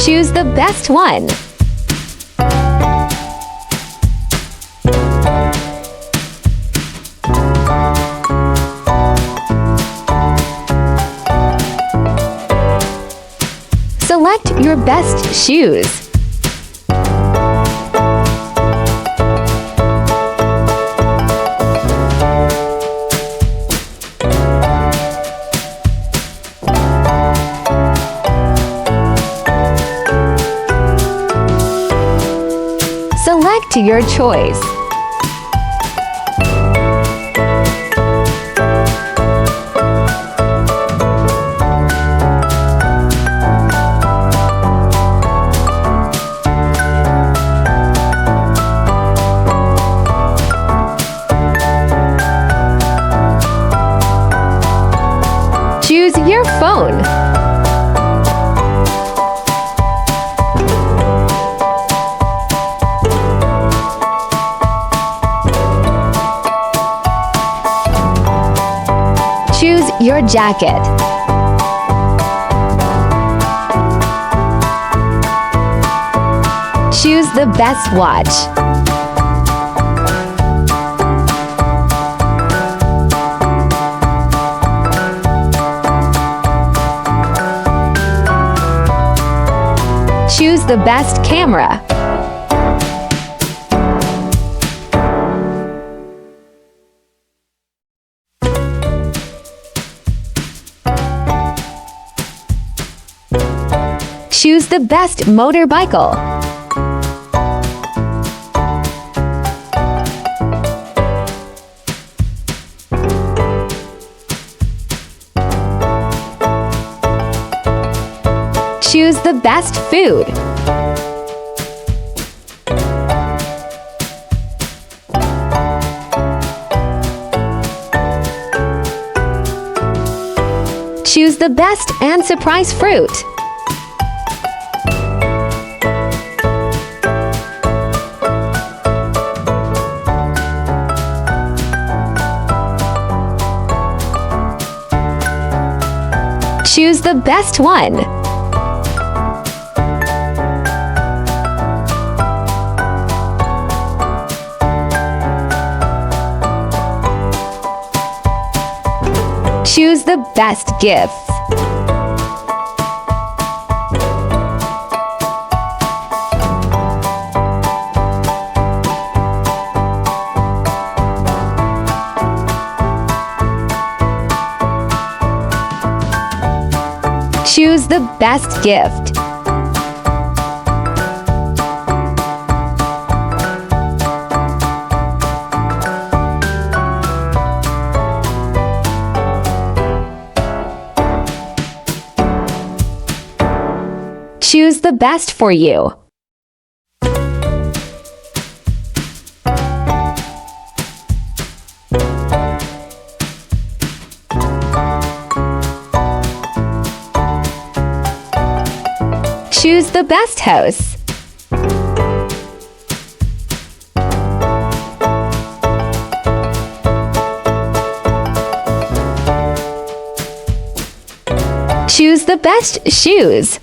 Choose the best one. Select your best shoes. Select your choice. Choose your phone. Choose your jacket. Choose the best watch. Choose the best camera. Choose the best motorcycle. Choose the best food. Choose the best and surprise fruit. Choose the best one. Choose the best gifts. Choose the best gift. Choose the best for you. Choose the best house. Choose the best shoes.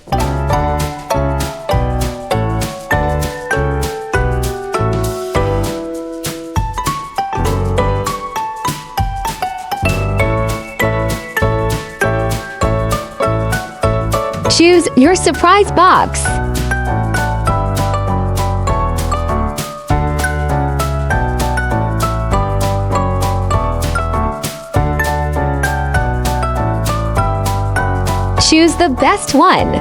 Choose your surprise box. Choose the best one.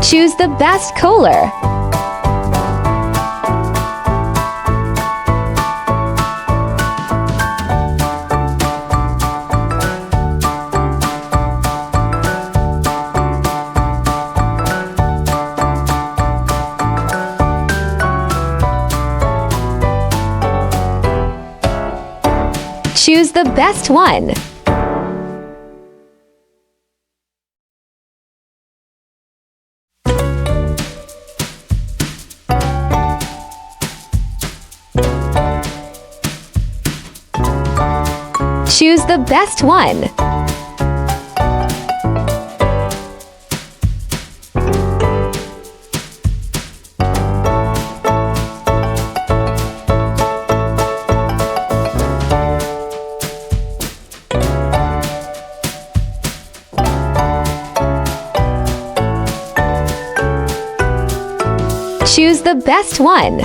Choose the best cooler. Choose the best one. Choose the best one. Choose the best one.